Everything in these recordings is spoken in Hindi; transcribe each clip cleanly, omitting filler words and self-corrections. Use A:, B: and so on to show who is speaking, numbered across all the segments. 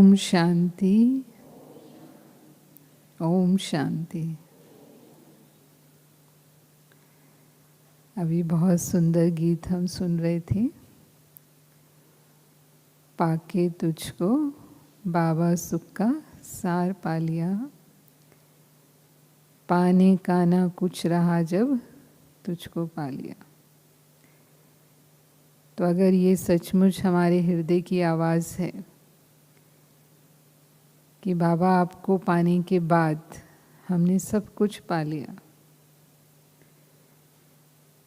A: ओम शांति, ओम शांति। अभी बहुत सुंदर गीत हम सुन रहे थे। पाके तुझको बाबा सुख का सार पा लिया, पाने का ना कुछ रहा जब तुझको पा लिया। तो अगर ये सचमुच हमारे हृदय की आवाज़ है कि बाबा आपको पाने के बाद हमने सब कुछ पा लिया,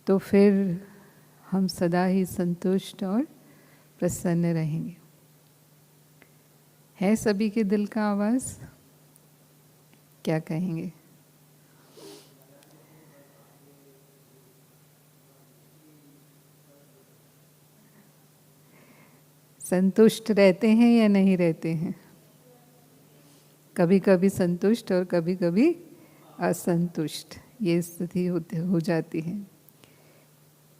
A: तो फिर हम सदा ही संतुष्ट और प्रसन्न रहेंगे। है सभी के दिल का आवाज़? क्या कहेंगे? संतुष्ट रहते हैं या नहीं रहते हैं? कभी कभी संतुष्ट और कभी कभी असंतुष्ट, ये स्थिति हो जाती है।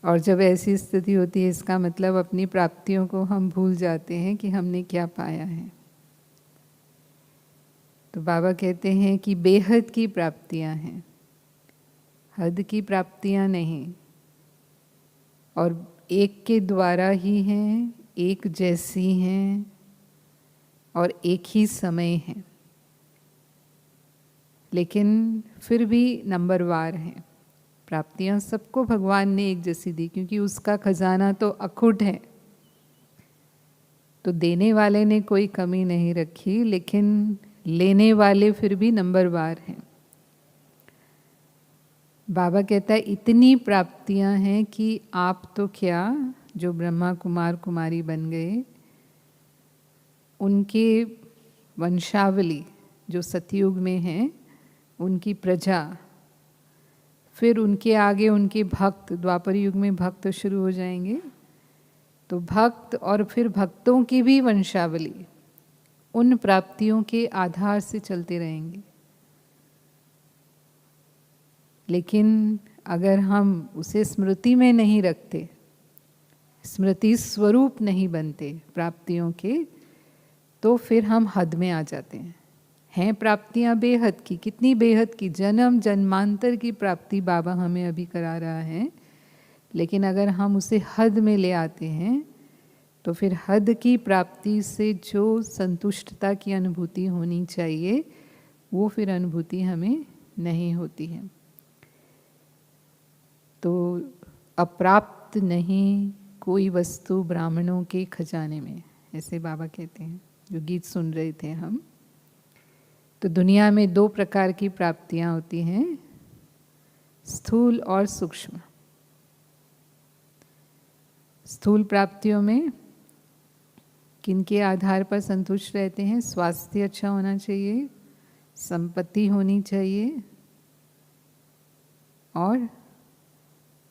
A: और जब ऐसी स्थिति होती है, इसका मतलब अपनी प्राप्तियों को हम भूल जाते हैं कि हमने क्या पाया है। तो बाबा कहते हैं कि बेहद की प्राप्तियां हैं, हद की प्राप्तियां नहीं, और एक के द्वारा ही हैं, एक जैसी हैं और एक ही समय है, लेकिन फिर भी नंबरवार हैं। प्राप्तियां सबको भगवान ने एक जैसी दी, क्योंकि उसका खजाना तो अखुट है। तो देने वाले ने कोई कमी नहीं रखी, लेकिन लेने वाले फिर भी नंबरवार हैं। बाबा कहता है इतनी प्राप्तियां हैं कि आप तो क्या, जो ब्रह्मा कुमार कुमारी बन गए, उनके वंशावली जो सतयुग में हैं, उनकी प्रजा, फिर उनके आगे उनके भक्त, द्वापर युग में भक्त शुरू हो जाएंगे, तो भक्त और फिर भक्तों की भी वंशावली उन प्राप्तियों के आधार से चलते रहेंगे। लेकिन अगर हम उसे स्मृति में नहीं रखते, स्मृति स्वरूप नहीं बनते प्राप्तियों के, तो फिर हम हद में आ जाते हैं। हैं प्राप्तियां बेहद की, कितनी बेहद की, जन्म जन्मांतर की प्राप्ति बाबा हमें अभी करा रहा है। लेकिन अगर हम उसे हद में ले आते हैं, तो फिर हद की प्राप्ति से जो संतुष्टता की अनुभूति होनी चाहिए, वो फिर अनुभूति हमें नहीं होती है। तो अप्राप्त नहीं कोई वस्तु ब्राह्मणों के खजाने में, ऐसे बाबा कहते हैं, जो गीत सुन रहे थे हम। तो दुनिया में दो प्रकार की प्राप्तियां होती हैं, स्थूल और सूक्ष्म। स्थूल प्राप्तियों में किनके आधार पर संतुष्ट रहते हैं? स्वास्थ्य अच्छा होना चाहिए, संपत्ति होनी चाहिए, और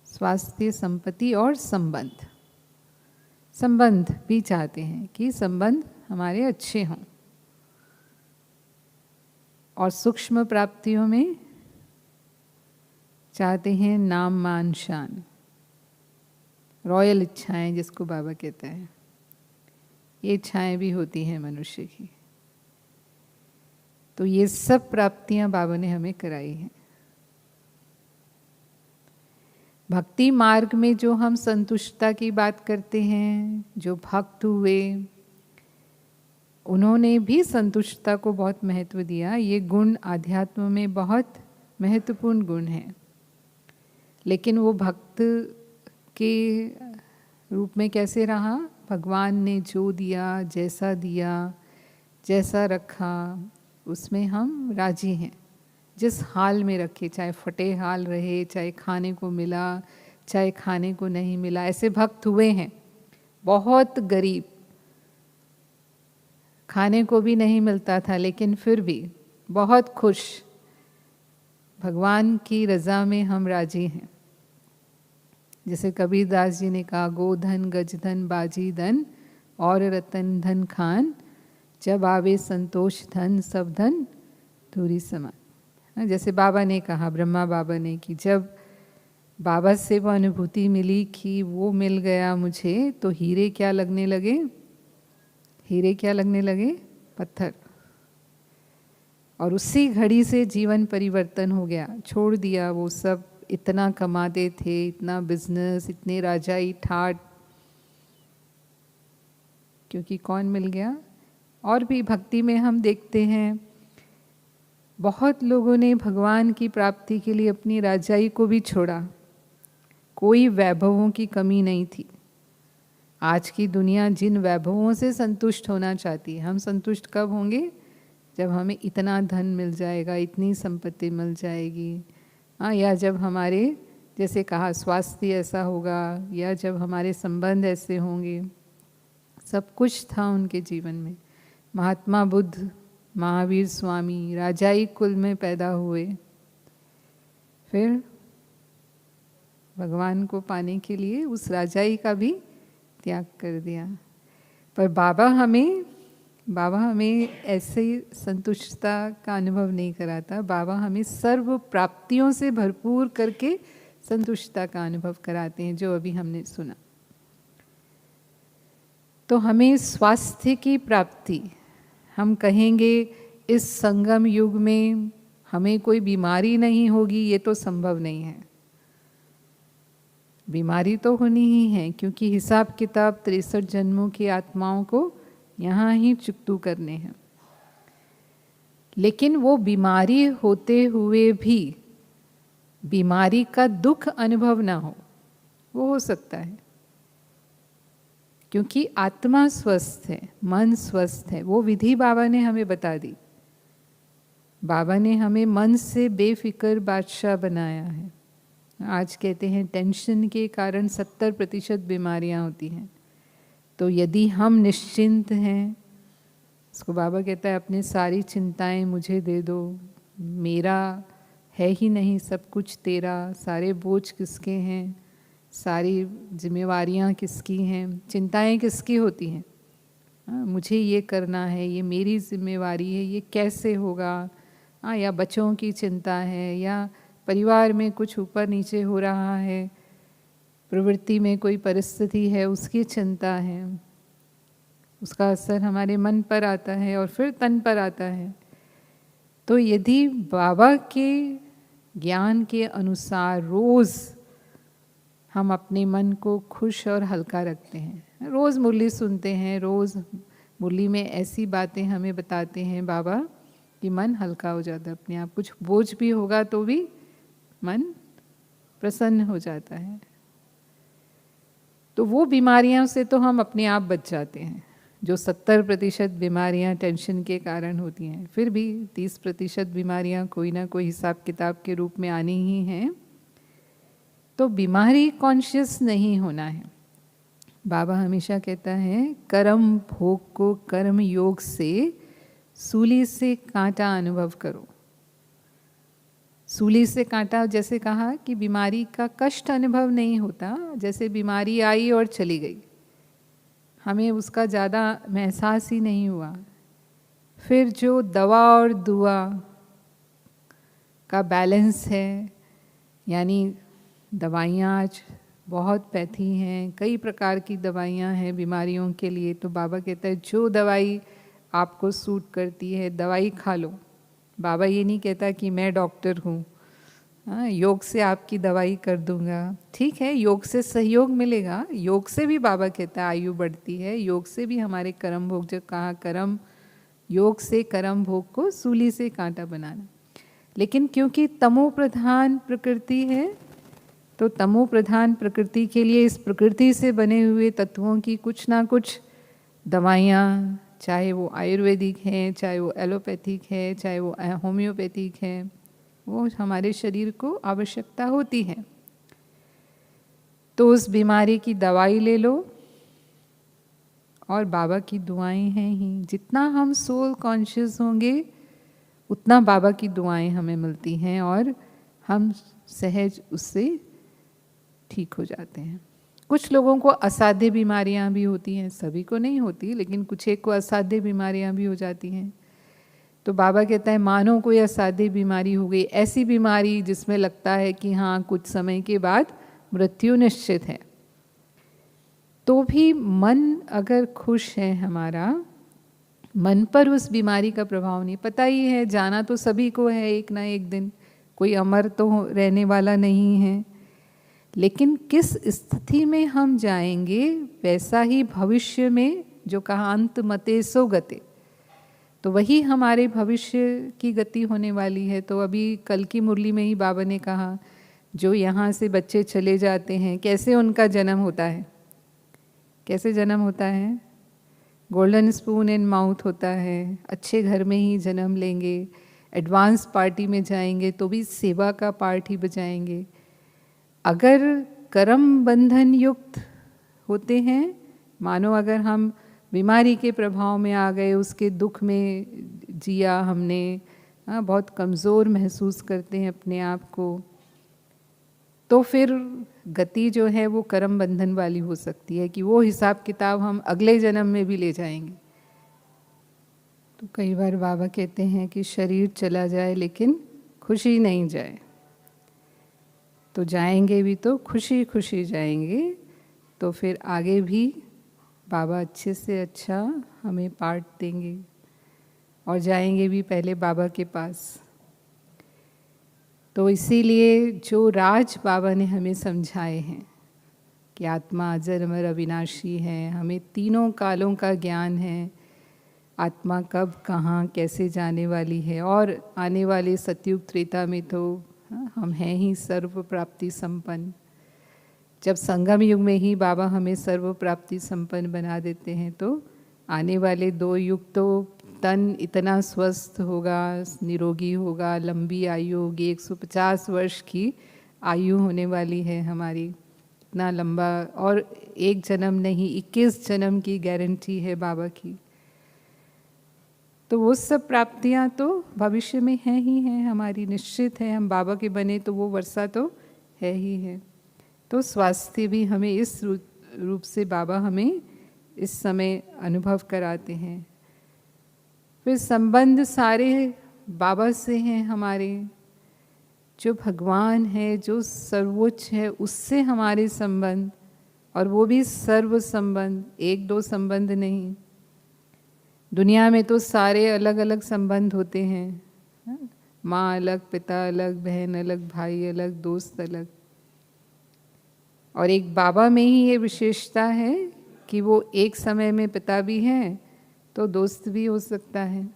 A: स्वास्थ्य, संपत्ति और संबंध। संबंध भी चाहते हैं कि संबंध हमारे अच्छे हों। और सूक्ष्म प्राप्तियों में चाहते हैं नाम मान शान, रॉयल इच्छाएं जिसको बाबा कहता है। ये इच्छाएं भी होती हैं मनुष्य की। तो ये सब प्राप्तियां बाबा ने हमें कराई हैं। भक्ति मार्ग में जो हम संतुष्टता की बात करते हैं, जो भक्त हुए, उन्होंने भी संतुष्टता को बहुत महत्व दिया। ये गुण आध्यात्म में बहुत महत्वपूर्ण गुण हैं। लेकिन वो भक्त के रूप में कैसे रहा? भगवान ने जो दिया, जैसा रखा, उसमें हम राजी हैं। जिस हाल में रखे, चाहे फटे हाल रहे, चाहे खाने को मिला, चाहे खाने को नहीं मिला, ऐसे भक्त हुए हैं। बहुत गरीब, खाने को भी नहीं मिलता था, लेकिन फिर भी बहुत खुश, भगवान की रज़ा में हम राजी हैं। जैसे कबीरदास जी ने कहा, गोधन गजधन बाजी धन और रतन धन खान, जब आवे संतोष धन सब धन धूरी समान। जैसे बाबा ने कहा, ब्रह्मा बाबा ने, कि जब बाबा से वो अनुभूति मिली कि वो मिल गया मुझे, तो हीरे क्या लगने लगे? हीरे क्या लगने लगे? पत्थर। और उसी घड़ी से जीवन परिवर्तन हो गया, छोड़ दिया वो सब। इतना कमाते थे, इतना बिजनेस, इतने राजाई ठाट, क्योंकि कौन मिल गया। और भी भक्ति में हम देखते हैं बहुत लोगों ने भगवान की प्राप्ति के लिए अपनी राजाई को भी छोड़ा। कोई वैभवों की कमी नहीं थी। आज की दुनिया जिन वैभवों से संतुष्ट होना चाहती है, हम संतुष्ट कब होंगे? जब हमें इतना धन मिल जाएगा, इतनी संपत्ति मिल जाएगी, हाँ, या जब हमारे, जैसे कहा, स्वास्थ्य ऐसा होगा, या जब हमारे संबंध ऐसे होंगे। सब कुछ था उनके जीवन में। महात्मा बुद्ध, महावीर स्वामी राजाई कुल में पैदा हुए, फिर भगवान को पाने के लिए उस राजाई का भी त्याग कर दिया। पर बाबा हमें ऐसे संतुष्टता का अनुभव नहीं कराता। बाबा हमें सर्व प्राप्तियों से भरपूर करके संतुष्टता का अनुभव कराते हैं, जो अभी हमने सुना। तो हमें स्वास्थ्य की प्राप्ति, हम कहेंगे इस संगम युग में हमें कोई बीमारी नहीं होगी, ये तो संभव नहीं है। बीमारी तो होनी ही है, क्योंकि हिसाब किताब 63 जन्मों की आत्माओं को यहाँ ही चुकतू करने हैं। लेकिन वो बीमारी होते हुए भी बीमारी का दुख अनुभव ना हो, वो हो सकता है, क्योंकि आत्मा स्वस्थ है, मन स्वस्थ है। वो विधि बाबा ने हमें बता दी। बाबा ने हमें मन से बेफिक्र बादशाह बनाया है। आज कहते हैं टेंशन के कारण 70% बीमारियां होती हैं। तो यदि हम निश्चिंत हैं, उसको बाबा कहता है अपनी सारी चिंताएं मुझे दे दो, मेरा है ही नहीं, सब कुछ तेरा, सारे बोझ किसके हैं, सारी जिम्मेवारियां किसकी हैं, चिंताएं किसकी होती हैं? मुझे ये करना है, ये मेरी जिम्मेवारी है, ये कैसे होगा? या बच्चों की चिंता है, या परिवार में कुछ ऊपर नीचे हो रहा है, प्रवृत्ति में कोई परिस्थिति है, उसकी चिंता है। उसका असर हमारे मन पर आता है और फिर तन पर आता है। तो यदि बाबा के ज्ञान के अनुसार रोज़ हम अपने मन को खुश और हल्का रखते हैं, रोज़ मुरली सुनते हैं, रोज़ मुरली में ऐसी बातें हमें बताते हैं बाबा कि मन हल्का हो जाता है अपने आप। कुछ बोझ भी होगा तो भी मन प्रसन्न हो जाता है। तो वो बीमारियों से तो हम अपने आप बच जाते हैं, जो 70% बीमारियां टेंशन के कारण होती हैं। फिर भी 30% बीमारियां कोई ना कोई हिसाब किताब के रूप में आनी ही हैं। तो बीमारी कॉन्शियस नहीं होना है। बाबा हमेशा कहता है कर्म भोग को कर्म योग से सूली से कांटा अनुभव करो। सूली से कांटा, जैसे कहा कि बीमारी का कष्ट अनुभव नहीं होता, जैसे बीमारी आई और चली गई, हमें उसका ज़्यादा एहसास ही नहीं हुआ। फिर जो दवा और दुआ का बैलेंस है, यानी दवाइयाँ आज बहुत पैथी हैं, कई प्रकार की दवाइयाँ हैं बीमारियों के लिए। तो बाबा कहता है जो दवाई आपको सूट करती है दवाई खा लो। बाबा ये नहीं कहता कि मैं डॉक्टर हूँ, योग से आपकी दवाई कर दूंगा। ठीक है, योग से सहयोग मिलेगा, योग से भी बाबा कहता है आयु बढ़ती है, योग से भी हमारे कर्म भोग, जो कहा कर्म योग से कर्म भोग को सूली से कांटा बनाना। लेकिन क्योंकि तमो प्रधान प्रकृति है, तो तमो प्रधान प्रकृति के लिए इस प्रकृति से बने हुए तत्वों की कुछ ना कुछ दवाइयाँ, चाहे वो आयुर्वेदिक हैं, चाहे वो एलोपैथिक है, चाहे वो होम्योपैथिक है, वो हमारे शरीर को आवश्यकता होती है। तो उस बीमारी की दवाई ले लो, और बाबा की दुआएं हैं ही। जितना हम सोल कॉन्शियस होंगे उतना बाबा की दुआएं हमें मिलती हैं और हम सहज उससे ठीक हो जाते हैं। कुछ लोगों को असाध्य बीमारियां भी होती हैं, सभी को नहीं होती, लेकिन कुछ एक को असाध्य बीमारियां भी हो जाती हैं। तो बाबा कहता है मानो कोई असाध्य बीमारी हो गई, ऐसी बीमारी जिसमें लगता है कि हाँ कुछ समय के बाद मृत्यु निश्चित है, तो भी मन अगर खुश है हमारा, मन पर उस बीमारी का प्रभाव नहीं। पता ही है, जाना तो सभी को है एक ना एक दिन, कोई अमर तो रहने वाला नहीं है, लेकिन किस स्थिति में हम जाएंगे वैसा ही भविष्य में, जो कहा अंत मते सो गते, तो वही हमारे भविष्य की गति होने वाली है। तो अभी कल की मुरली में ही बाबा ने कहा, जो यहाँ से बच्चे चले जाते हैं कैसे उनका जन्म होता है, कैसे जन्म होता है, गोल्डन स्पून इन माउथ होता है, अच्छे घर में ही जन्म लेंगे, एडवांस पार्टी में जाएंगे तो भी सेवा का पार्ट ही बजाएंगे। अगर कर्म बंधन युक्त होते हैं, मानो अगर हम बीमारी के प्रभाव में आ गए, उसके दुख में जिया हमने, बहुत कमज़ोर महसूस करते हैं अपने आप को, तो फिर गति जो है वो कर्म बंधन वाली हो सकती है कि वो हिसाब किताब हम अगले जन्म में भी ले जाएंगे। तो कई बार बाबा कहते हैं कि शरीर चला जाए लेकिन खुशी नहीं जाए, तो जाएंगे भी तो खुशी खुशी जाएंगे, तो फिर आगे भी बाबा अच्छे से अच्छा हमें पार्ट देंगे और जाएंगे भी पहले बाबा के पास। तो इसीलिए जो राज बाबा ने हमें समझाए हैं कि आत्मा अजर अमर अविनाशी है, हमें तीनों कालों का ज्ञान है, आत्मा कब कहाँ कैसे जाने वाली है, और आने वाले सतयुग त्रेता में तो हम हैं ही सर्व प्राप्ति संपन्न। जब संगम युग में ही बाबा हमें सर्व प्राप्ति संपन्न बना देते हैं, तो आने वाले 2 युग तो तन इतना स्वस्थ होगा, निरोगी होगा, लंबी आयु होगी, 150 वर्ष की आयु होने वाली है हमारी, इतना लंबा, और एक जन्म नहीं 21 जन्म की गारंटी है बाबा की। तो वो सब प्राप्तियां तो भविष्य में हैं ही हैं, हमारी निश्चित है, हम बाबा के बने तो वो वर्षा तो है ही है। तो स्वास्थ्य भी हमें इस रूप से बाबा हमें इस समय अनुभव कराते हैं। फिर संबंध सारे बाबा से हैं हमारे, जो भगवान है, जो सर्वोच्च है, उससे हमारे संबंध, और वो भी सर्व संबंध, 1-2 संबंध नहीं। दुनिया में तो सारे अलग अलग संबंध होते हैं, माँ अलग, पिता अलग, बहन अलग, भाई अलग, दोस्त अलग, और एक बाबा में ही ये विशेषता है कि वो एक समय में पिता भी हैं तो दोस्त भी हो सकता है,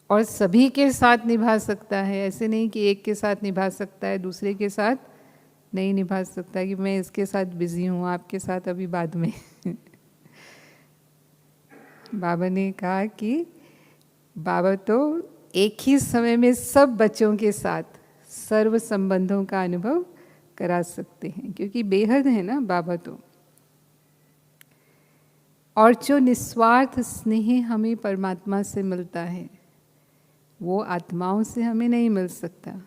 A: और सभी के साथ निभा सकता है। ऐसे नहीं कि एक के साथ निभा सकता है दूसरे के साथ नहीं निभा सकता, कि मैं इसके साथ बिजी हूँ, आपके साथ अभी बाद में। बाबा ने कहा कि बाबा तो एक ही समय में सब बच्चों के साथ सर्व संबंधों का अनुभव करा सकते हैं, क्योंकि बेहद है ना बाबा तो। और जो निस्वार्थ स्नेह हमें परमात्मा से मिलता है वो आत्माओं से हमें नहीं मिल सकता।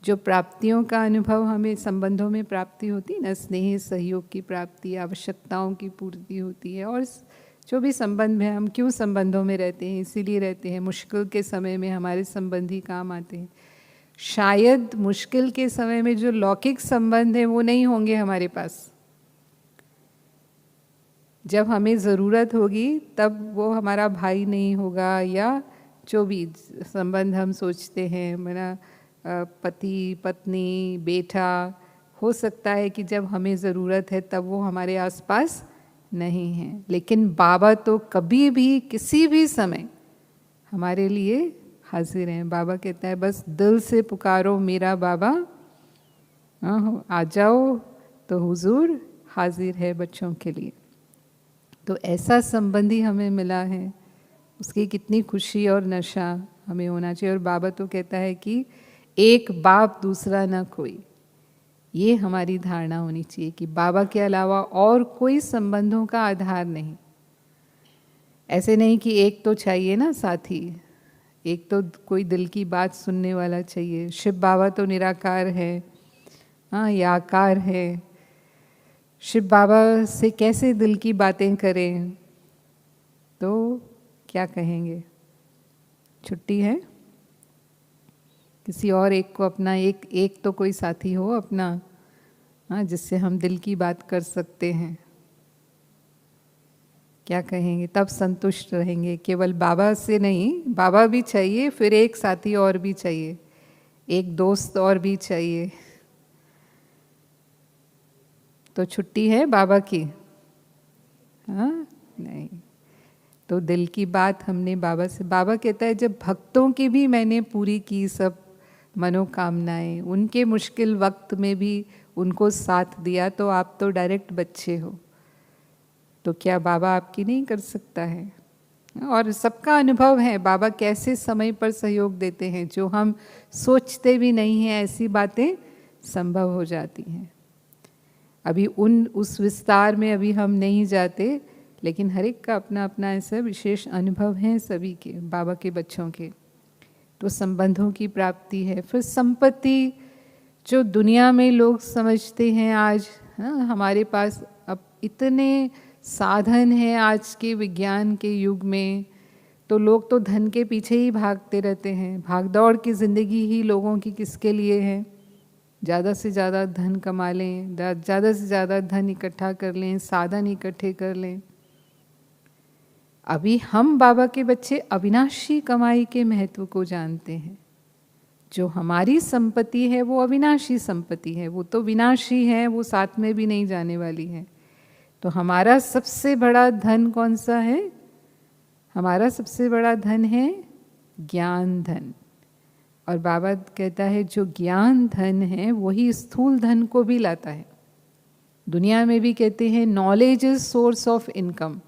A: जो प्राप्तियों का अनुभव हमें संबंधों में प्राप्ति होती है ना, स्नेह सहयोग की प्राप्ति, आवश्यकताओं की पूर्ति होती है, और जो भी संबंध है, हम क्यों संबंधों में रहते हैं, इसीलिए रहते हैं, मुश्किल के समय में हमारे संबंधी काम आते हैं। शायद मुश्किल के समय में जो लौकिक संबंध है वो नहीं होंगे हमारे पास, जब हमें ज़रूरत होगी तब वो हमारा भाई नहीं होगा, या जो भी संबंध हम सोचते हैं, मेरा पति पत्नी बेटा, हो सकता है कि जब हमें ज़रूरत है तब वो हमारे आसपास नहीं है। लेकिन बाबा तो कभी भी किसी भी समय हमारे लिए हाजिर हैं। बाबा कहता है बस दिल से पुकारो मेरा बाबा, आ जाओ, तो हुजूर हाजिर है बच्चों के लिए। तो ऐसा संबंधी हमें मिला है, उसकी कितनी खुशी और नशा हमें होना चाहिए। और बाबा तो कहता है कि एक बाप दूसरा ना कोई, ये हमारी धारणा होनी चाहिए कि बाबा के अलावा और कोई संबंधों का आधार नहीं। ऐसे नहीं कि एक तो चाहिए ना साथी, एक तो कोई दिल की बात सुनने वाला चाहिए। शिव बाबा तो निराकार है, हाँ, या आकार है। शिव बाबा से कैसे दिल की बातें करें, तो क्या कहेंगे, छुट्टी है। किसी और एक को अपना, एक तो कोई साथी हो अपना, हाँ, जिससे हम दिल की बात कर सकते हैं। क्या कहेंगे, तब संतुष्ट रहेंगे। केवल बाबा से नहीं, बाबा भी चाहिए, फिर एक साथी और भी चाहिए, एक दोस्त और भी चाहिए। तो छुट्टी है बाबा की? हाँ नहीं। तो दिल की बात हमने बाबा से, बाबा कहता है जब भक्तों की भी मैंने पूरी की सब मनोकामनाएं, उनके मुश्किल वक्त में भी उनको साथ दिया, तो आप तो डायरेक्ट बच्चे हो, तो क्या बाबा आपकी नहीं कर सकता है? और सबका अनुभव है बाबा कैसे समय पर सहयोग देते हैं, जो हम सोचते भी नहीं हैं ऐसी बातें संभव हो जाती हैं। अभी उस विस्तार में अभी हम नहीं जाते, लेकिन हर एक का अपना अपना ऐसा विशेष अनुभव है सभी के, बाबा के बच्चों के। तो संबंधों की प्राप्ति है। फिर संपत्ति, जो दुनिया में लोग समझते हैं आज, हमारे पास अब इतने साधन हैं आज के विज्ञान के युग में, तो लोग तो धन के पीछे ही भागते रहते हैं। भागदौड़ की ज़िंदगी ही लोगों की किसके लिए है? ज़्यादा से ज़्यादा धन कमा लें, ज़्यादा से ज़्यादा धन इकट्ठा कर लें, साधन इकट्ठे कर लें। अभी हम बाबा के बच्चे अविनाशी कमाई के महत्व को जानते हैं। जो हमारी संपत्ति है वो अविनाशी संपत्ति है, वो तो विनाशी है, वो साथ में भी नहीं जाने वाली है। तो हमारा सबसे बड़ा धन कौन सा है? हमारा सबसे बड़ा धन है ज्ञान धन। और बाबा कहता है जो ज्ञान धन है वही स्थूल धन को भी लाता है। दुनिया में भी कहते हैं knowledge is source of income.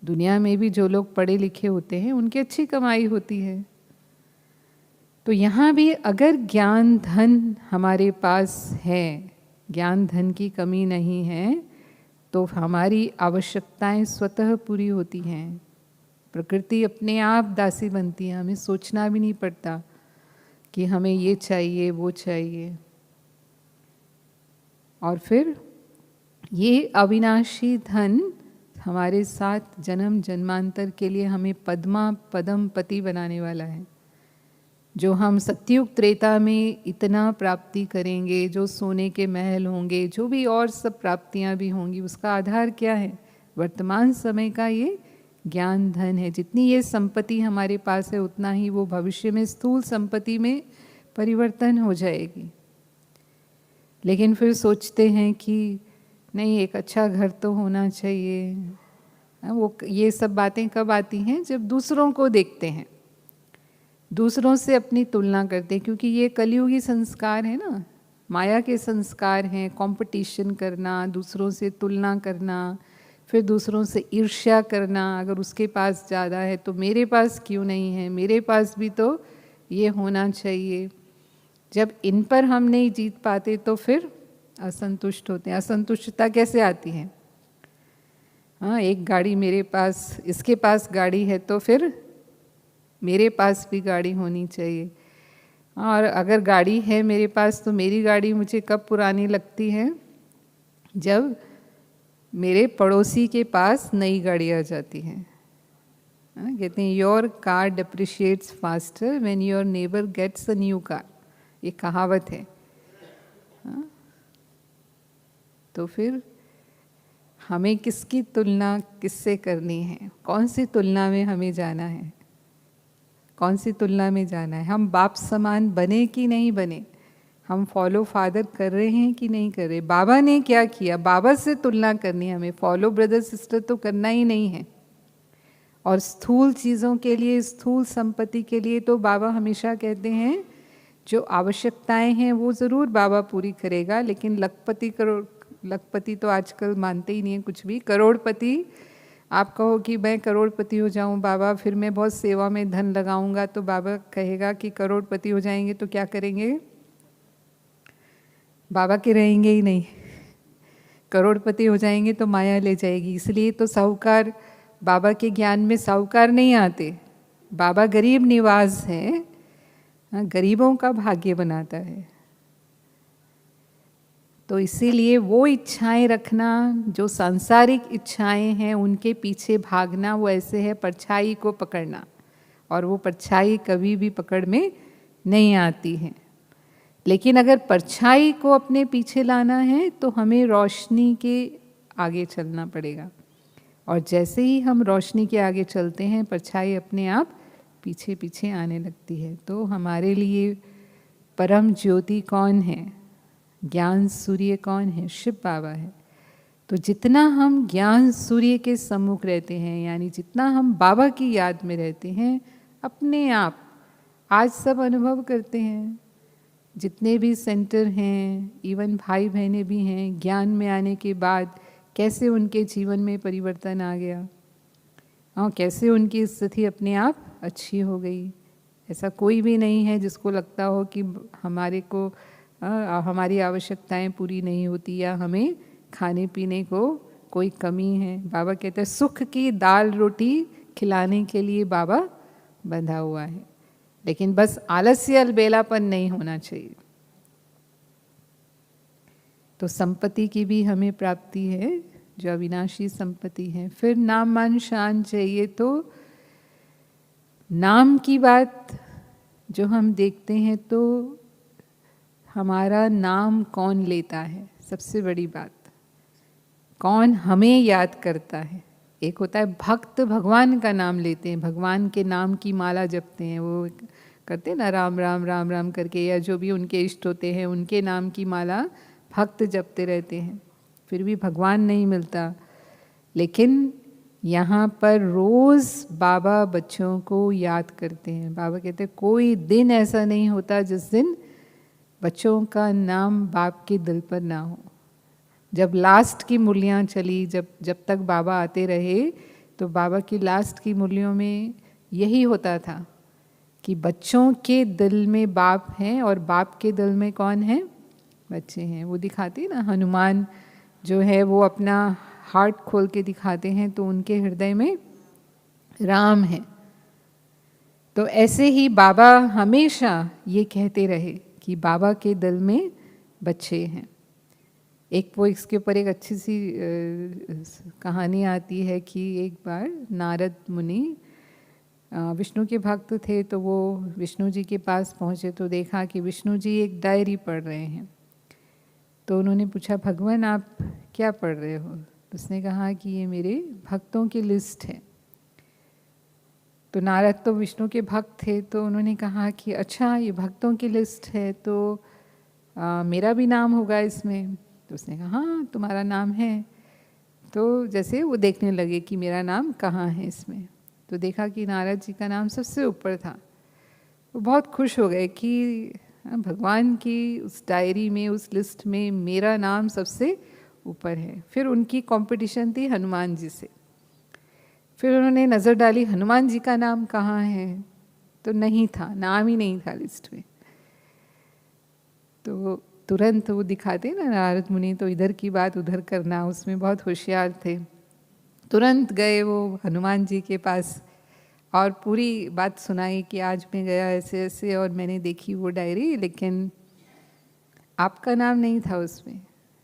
A: दुनिया में भी जो लोग पढ़े लिखे होते हैं उनकी अच्छी कमाई होती है। तो यहाँ भी अगर ज्ञान धन हमारे पास है, ज्ञान धन की कमी नहीं है, तो हमारी आवश्यकताएं स्वतः पूरी होती हैं। प्रकृति अपने आप दासी बनती है, हमें सोचना भी नहीं पड़ता कि हमें ये चाहिए वो चाहिए। और फिर ये अविनाशी धन हमारे साथ जन्म जन्मांतर के लिए हमें पदम पति बनाने वाला है। जो हम सत्युग त्रेता में इतना प्राप्ति करेंगे, जो सोने के महल होंगे, जो भी और सब प्राप्तियां भी होंगी, उसका आधार क्या है? वर्तमान समय का ये ज्ञान धन है। जितनी ये संपत्ति हमारे पास है उतना ही वो भविष्य में स्थूल संपत्ति में परिवर्तन हो जाएगी। लेकिन फिर सोचते हैं कि नहीं, एक अच्छा घर तो होना चाहिए। वो ये सब बातें कब आती हैं? जब दूसरों को देखते हैं, दूसरों से अपनी तुलना करते हैं, क्योंकि ये कलियुगी संस्कार है ना, माया के संस्कार हैं। कंपटीशन करना, दूसरों से तुलना करना, फिर दूसरों से ईर्ष्या करना, अगर उसके पास ज़्यादा है तो मेरे पास क्यों नहीं है, मेरे पास भी तो ये होना चाहिए। जब इन पर हम नहीं जीत पाते तो फिर असंतुष्ट होते हैं। असंतुष्टता कैसे आती है? हाँ, एक गाड़ी मेरे पास, इसके पास गाड़ी है तो फिर मेरे पास भी गाड़ी होनी चाहिए। और अगर गाड़ी है मेरे पास तो मेरी गाड़ी मुझे कब पुरानी लगती है? जब मेरे पड़ोसी के पास नई गाड़ी आ जाती है। कहते हैं your car depreciates faster when your neighbour gets a new car. ये कहावत है। तो फिर हमें किसकी तुलना किससे करनी है? कौन सी तुलना में हमें जाना है? कौन सी तुलना में जाना है? हम बाप समान बने कि नहीं बने? हम फॉलो फादर कर रहे हैं कि नहीं कर रहे? बाबा ने क्या किया, बाबा से तुलना करनी है हमें। फॉलो ब्रदर सिस्टर तो करना ही नहीं है। और स्थूल चीज़ों के लिए, स्थूल संपत्ति के लिए तो बाबा हमेशा कहते हैं जो आवश्यकताएं हैं वो ज़रूर बाबा पूरी करेगा, लेकिन लखपति तो आजकल मानते ही नहीं है कुछ भी। करोड़पति, आप कहो कि मैं करोड़पति हो जाऊं बाबा, फिर मैं बहुत सेवा में धन लगाऊंगा, तो बाबा कहेगा कि करोड़पति हो जाएंगे तो क्या करेंगे? बाबा के रहेंगे ही नहीं। करोड़पति हो जाएंगे तो माया ले जाएगी। इसलिए तो साहूकार, बाबा के ज्ञान में साहूकार नहीं आते। बाबा गरीब निवास है, गरीबों का भाग्य बनाता है। तो इसीलिए वो इच्छाएं रखना, जो सांसारिक इच्छाएं हैं उनके पीछे भागना, वो ऐसे है परछाई को पकड़ना, और वो परछाई कभी भी पकड़ में नहीं आती है। लेकिन अगर परछाई को अपने पीछे लाना है तो हमें रोशनी के आगे चलना पड़ेगा। और जैसे ही हम रोशनी के आगे चलते हैं परछाई अपने आप पीछे पीछे आने लगती है। तो हमारे लिए परम ज्योति कौन है, ज्ञान सूर्य कौन है? शिव बाबा है। तो जितना हम ज्ञान सूर्य के सम्मुख रहते हैं, यानी जितना हम बाबा की याद में रहते हैं, अपने आप आज सब अनुभव करते हैं। जितने भी सेंटर हैं, इवन भाई बहनें भी हैं, ज्ञान में आने के बाद कैसे उनके जीवन में परिवर्तन आ गया, हाँ, कैसे उनकी स्थिति अपने आप अच्छी हो गई। ऐसा कोई भी नहीं है जिसको लगता हो कि हमारी आवश्यकताएं पूरी नहीं होती या हमें खाने पीने को कोई कमी है। बाबा कहते हैं सुख की दाल रोटी खिलाने के लिए बाबा बंधा हुआ है, लेकिन बस आलस्य अलबेलापन नहीं होना चाहिए। तो संपत्ति की भी हमें प्राप्ति है, जो अविनाशी संपत्ति है। फिर नाम मान शान चाहिए। तो नाम की बात जो हम देखते हैं, तो हमारा नाम कौन लेता है, सबसे बड़ी बात, कौन हमें याद करता है। एक होता है भक्त भगवान का नाम लेते हैं, भगवान के नाम की माला जपते हैं, वो करते हैं ना राम राम राम राम करके, या जो भी उनके इष्ट होते हैं उनके नाम की माला भक्त जपते रहते हैं, फिर भी भगवान नहीं मिलता। लेकिन यहाँ पर रोज़ बाबा बच्चों को याद करते हैं। बाबा कहते हैं कोई दिन ऐसा नहीं होता जिस दिन बच्चों का नाम बाप के दिल पर ना हो। जब लास्ट की मुरलियाँ चली, जब तक बाबा आते रहे, तो बाबा की लास्ट की मुरलियों में यही होता था कि बच्चों के दिल में बाप हैं और बाप के दिल में कौन है? बच्चे हैं। वो दिखाते हैं ना, हनुमान जो है वो अपना हार्ट खोल के दिखाते हैं, तो उनके हृदय में राम है। तो ऐसे ही बाबा हमेशा ये कहते रहे कि बाबा के दिल में बच्चे हैं। एक वो इसके ऊपर एक अच्छी सी कहानी आती है कि एक बार नारद मुनि विष्णु के भक्त थे, तो वो विष्णु जी के पास पहुँचे तो देखा कि विष्णु जी एक डायरी पढ़ रहे हैं। तो उन्होंने पूछा, भगवान आप क्या पढ़ रहे हो? उसने कहा कि ये मेरे भक्तों की लिस्ट है। तो नारद तो विष्णु के भक्त थे, तो उन्होंने कहा कि अच्छा ये भक्तों की लिस्ट है, तो मेरा भी नाम होगा इसमें? तो उसने कहा हाँ तुम्हारा नाम है। तो जैसे वो देखने लगे कि मेरा नाम कहाँ है इसमें, तो देखा कि नारद जी का नाम सबसे ऊपर था। वो बहुत खुश हो गए कि भगवान की उस डायरी में, उस लिस्ट में मेरा नाम सबसे ऊपर है। फिर उनकी कंपटीशन थी हनुमान जी से। फिर उन्होंने नज़र डाली हनुमान जी का नाम कहाँ है, तो नहीं था, नाम ही नहीं था लिस्ट में। तो तुरंत वो दिखाते ना नारद मुनि, तो इधर की बात उधर करना, उसमें बहुत होशियार थे। तुरंत गए वो हनुमान जी के पास और पूरी बात सुनाई कि आज मैं गया ऐसे ऐसे और मैंने देखी वो डायरी, लेकिन आपका नाम नहीं था उसमें,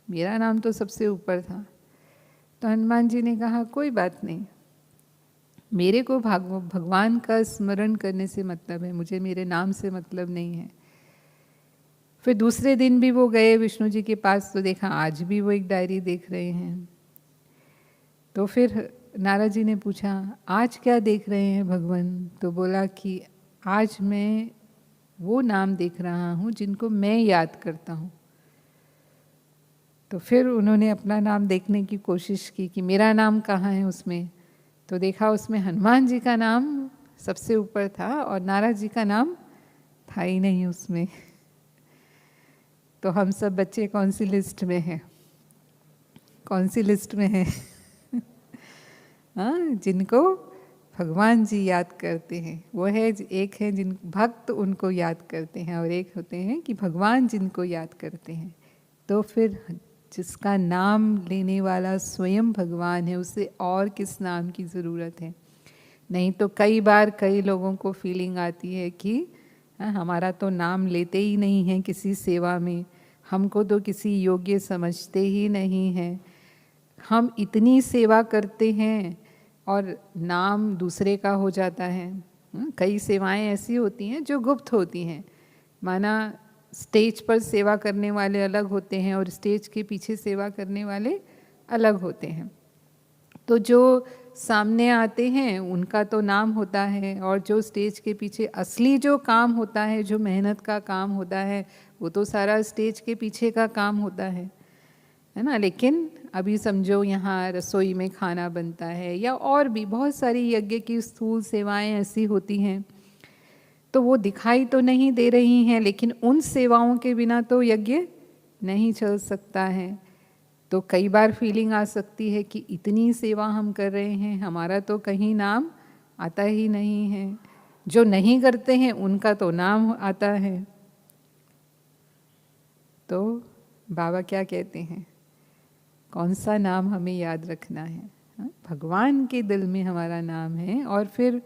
A: मेरा नाम तो सबसे ऊपर था। तो हनुमान जी ने कहा कोई बात नहीं, मेरे को भगवान का स्मरण करने से मतलब है, मुझे मेरे नाम से मतलब नहीं है। फिर दूसरे दिन भी वो गए विष्णु जी के पास, तो देखा आज भी वो एक डायरी देख रहे हैं। तो फिर नारद जी ने पूछा आज क्या देख रहे हैं भगवान? तो बोला कि आज मैं वो नाम देख रहा हूँ जिनको मैं याद करता हूँ। तो फिर उन्होंने अपना नाम देखने की कोशिश की कि मेरा नाम कहाँ है उसमें, तो देखा उसमें हनुमान जी का नाम सबसे ऊपर था और नारद जी का नाम था ही नहीं उसमें। तो हम सब बच्चे कौन सी लिस्ट में हैं? कौन सी लिस्ट में हैं? हाँ, जिनको भगवान जी याद करते हैं वो है। एक है जिन भक्त उनको याद करते हैं, और एक होते हैं कि भगवान जिनको याद करते हैं। तो फिर जिसका नाम लेने वाला स्वयं भगवान है, उसे और किस नाम की ज़रूरत है? नहीं तो कई बार कई लोगों को फीलिंग आती है कि हमारा तो नाम लेते ही नहीं है किसी सेवा में, हमको तो किसी योग्य समझते ही नहीं हैं, हम इतनी सेवा करते हैं और नाम दूसरे का हो जाता है। कई सेवाएं ऐसी होती हैं जो गुप्त होती हैं, माना स्टेज पर सेवा करने वाले अलग होते हैं और स्टेज के पीछे सेवा करने वाले अलग होते हैं। तो जो सामने आते हैं उनका तो नाम होता है, और जो स्टेज के पीछे असली जो काम होता है, जो मेहनत का काम होता है, वो तो सारा स्टेज के पीछे का काम होता है ना। लेकिन अभी समझो यहाँ रसोई में खाना बनता है, या और भी बहुत सारी यज्ञ की स्थूल सेवाएं ऐसी होती हैं, तो वो दिखाई तो नहीं दे रही हैं, लेकिन उन सेवाओं के बिना तो यज्ञ नहीं चल सकता है। तो कई बार फीलिंग आ सकती है कि इतनी सेवा हम कर रहे हैं, हमारा तो कहीं नाम आता ही नहीं है। जो नहीं करते हैं उनका तो नाम आता है। तो बाबा क्या कहते हैं, कौन सा नाम हमें याद रखना है? भगवान के दिल में हमारा नाम है। और फिर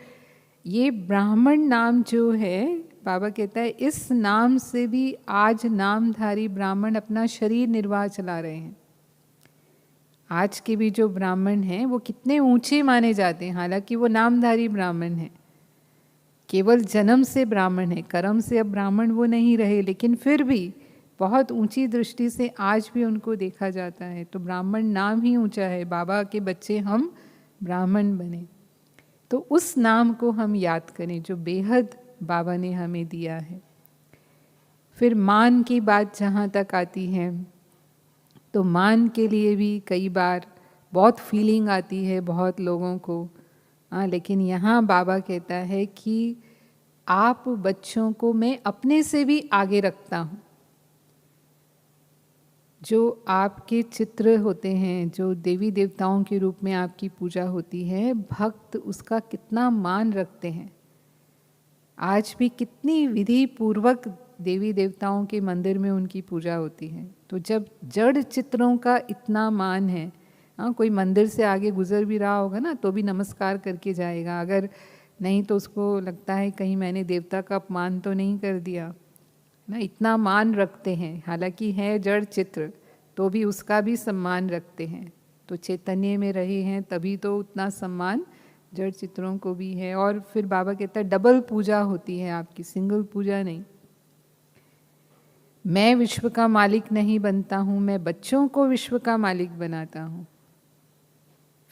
A: ये ब्राह्मण नाम जो है, बाबा कहता है इस नाम से भी आज नामधारी ब्राह्मण अपना शरीर निर्वाह चला रहे हैं। आज के भी जो ब्राह्मण हैं वो कितने ऊंचे माने जाते हैं, हालांकि वो नामधारी ब्राह्मण हैं, केवल जन्म से ब्राह्मण है, कर्म से अब ब्राह्मण वो नहीं रहे, लेकिन फिर भी बहुत ऊंची दृष्टि से आज भी उनको देखा जाता है। तो ब्राह्मण नाम ही ऊंचा है, बाबा के बच्चे हम ब्राह्मण बने। तो उस नाम को हम याद करें जो बेहद बाबा ने हमें दिया है। फिर मान की बात जहाँ तक आती है, तो मान के लिए भी कई बार बहुत फीलिंग आती है बहुत लोगों को। लेकिन यहाँ बाबा कहता है कि आप बच्चों को मैं अपने से भी आगे रखता हूँ। जो आपके चित्र होते हैं, जो देवी देवताओं के रूप में आपकी पूजा होती है, भक्त उसका कितना मान रखते हैं। आज भी कितनी विधि पूर्वक देवी देवताओं के मंदिर में उनकी पूजा होती है। तो जब जड़ चित्रों का इतना मान है, कोई मंदिर से आगे गुजर भी रहा होगा ना तो भी नमस्कार करके जाएगा, अगर नहीं तो उसको लगता है कहीं मैंने देवता का अपमान तो नहीं कर दिया ना। इतना मान रखते हैं, हालांकि है जड़ चित्र तो भी उसका भी सम्मान रखते हैं। तो चैतन्य में रहे हैं तभी तो उतना सम्मान जड़ चित्रों को भी है। और फिर बाबा कहता है डबल पूजा होती है आपकी, सिंगल पूजा नहीं। मैं विश्व का मालिक नहीं बनता हूँ, मैं बच्चों को विश्व का मालिक बनाता हूँ।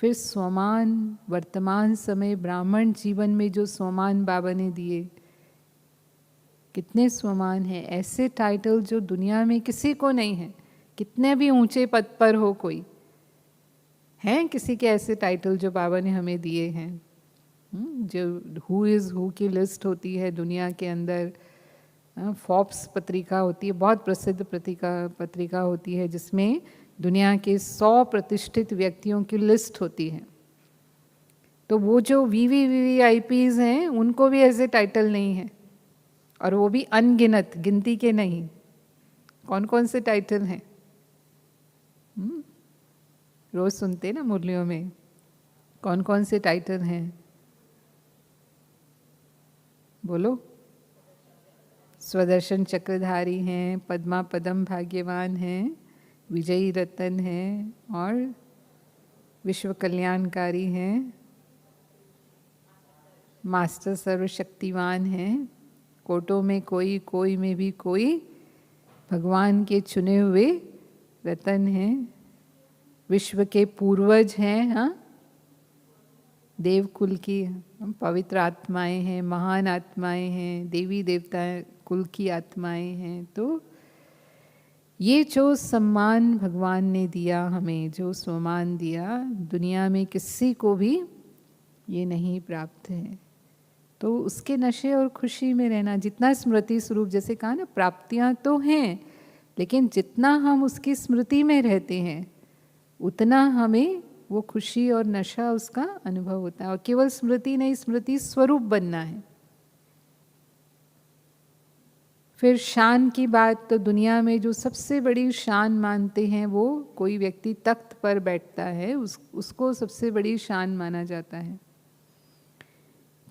A: फिर स्वमान, वर्तमान समय ब्राह्मण जीवन में जो स्वमान बाबा ने दिए, कितने स्वमान हैं। ऐसे टाइटल जो दुनिया में किसी को नहीं है, कितने भी ऊंचे पद पर हो कोई, हैं किसी के ऐसे टाइटल जो बाबा ने हमें दिए हैं? जो हु इज़ हु की लिस्ट होती है दुनिया के अंदर, फोर्ब्स पत्रिका होती है, बहुत प्रसिद्ध पत्रिका होती है जिसमें दुनिया के 100 प्रतिष्ठित व्यक्तियों की लिस्ट होती है। तो वो जो VVIPs हैं उनको भी ऐसे टाइटल नहीं है, और वो भी अनगिनत, गिनती के नहीं। कौन कौन से टाइटल हैं? रोज सुनते ना मुरलियों में, कौन कौन से टाइटल हैं? बोलो। स्वदर्शन चक्रधारी हैं, पद्मा पदम भाग्यवान हैं, विजयी रतन हैं, और विश्व कल्याणकारी हैं, मास्टर सर्वशक्तिवान हैं, कोटों में कोई, कोई में भी कोई, भगवान के चुने हुए रतन हैं, विश्व के पूर्वज हैं, हाँ, देवकुल की पवित्र आत्माएं हैं, महान आत्माएं हैं, देवी देवता कुल की आत्माएं हैं। तो ये जो सम्मान भगवान ने दिया हमें, जो स्वमान दिया, दुनिया में किसी को भी ये नहीं प्राप्त है। तो उसके नशे और खुशी में रहना, जितना स्मृति स्वरूप, जैसे कहा ना, प्राप्तियां तो हैं, लेकिन जितना हम उसकी स्मृति में रहते हैं उतना हमें वो खुशी और नशा उसका अनुभव होता है। और केवल स्मृति नहीं, स्मृति स्वरूप बनना है। फिर शान की बात, तो दुनिया में जो सबसे बड़ी शान मानते हैं वो कोई व्यक्ति तख्त पर बैठता है, उसको सबसे बड़ी शान माना जाता है।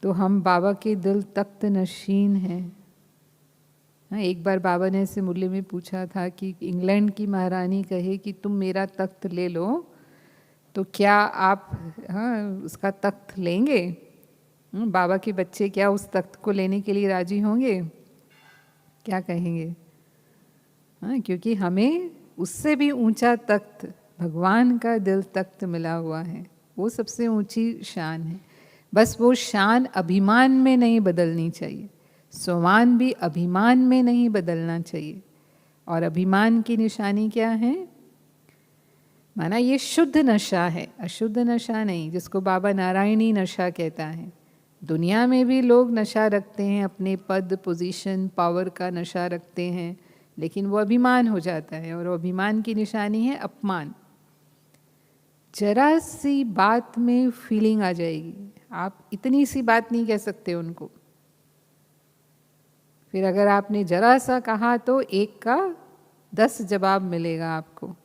A: तो हम बाबा के दिल तख्त नशीन हैं। एक बार बाबा ने ऐसे मुरली में पूछा था कि इंग्लैंड की महारानी कहे कि तुम मेरा तख्त ले लो, तो क्या आप उसका तख्त लेंगे? बाबा के बच्चे क्या उस तख्त को लेने के लिए राजी होंगे? क्या कहेंगे? क्योंकि हमें उससे भी ऊंचा तख्त, भगवान का दिल तख्त मिला हुआ है। वो सबसे ऊंची शान है। बस वो शान अभिमान में नहीं बदलनी चाहिए, स्वान भी अभिमान में नहीं बदलना चाहिए। और अभिमान की निशानी क्या है? माना ये शुद्ध नशा है, अशुद्ध नशा नहीं, जिसको बाबा नारायणी नशा कहता है। दुनिया में भी लोग नशा रखते हैं, अपने पद, पोजीशन, पावर का नशा रखते हैं, लेकिन वो अभिमान हो जाता है, और वो अभिमान की निशानी है अपमान। जरा सी बात में फीलिंग आ जाएगी, आप इतनी सी बात नहीं कह सकते उनको, फिर अगर आपने जरा सा कहा तो 1 का 10 जवाब मिलेगा आपको।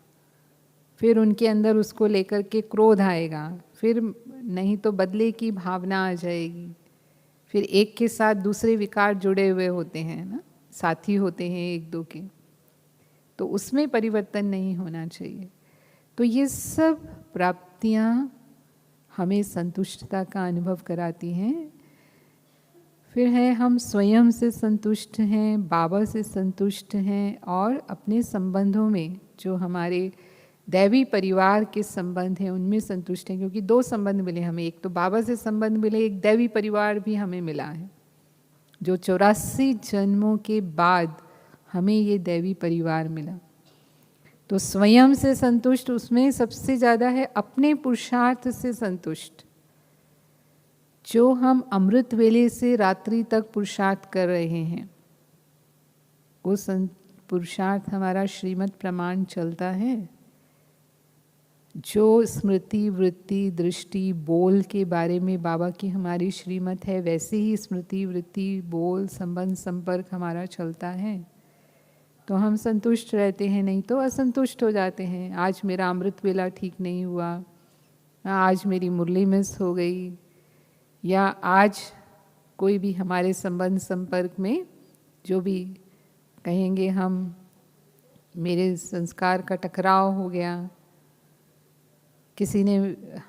A: फिर उनके अंदर उसको लेकर के क्रोध आएगा, फिर नहीं तो बदले की भावना आ जाएगी। फिर एक के साथ दूसरे विकार जुड़े हुए होते हैं ना, साथी होते हैं 1-2 के, तो उसमें परिवर्तन नहीं होना चाहिए। तो ये सब प्राप्तियां हमें संतुष्टता का अनुभव कराती हैं। फिर है हम स्वयं से संतुष्ट हैं, बाबा से संतुष्ट हैं, और अपने संबंधों में जो हमारे दैवी परिवार के संबंध हैं उनमें संतुष्ट हैं, क्योंकि 2 संबंध मिले हमें, एक तो बाबा से संबंध मिले, एक दैवी परिवार भी हमें मिला है, जो 84 जन्मों के बाद हमें ये दैवी परिवार मिला। तो स्वयं से संतुष्ट, उसमें सबसे ज़्यादा है अपने पुरुषार्थ से संतुष्ट, जो हम अमृत वेले से रात्रि तक पुरुषार्थ कर रहे हैं, वो पुरुषार्थ हमारा श्रीमद् प्रमाण चलता है। जो स्मृति, वृत्ति, दृष्टि, बोल के बारे में बाबा की हमारी श्रीमत है, वैसे ही स्मृति, वृत्ति, बोल, संबंध, संपर्क हमारा चलता है, तो हम संतुष्ट रहते हैं, नहीं तो असंतुष्ट हो जाते हैं। आज मेरा अमृत वेला ठीक नहीं हुआ, आज मेरी मुरली मिस हो गई, या आज कोई भी हमारे संबंध संपर्क में जो भी कहेंगे हम, मेरे संस्कार का टकराव हो गया, किसी ने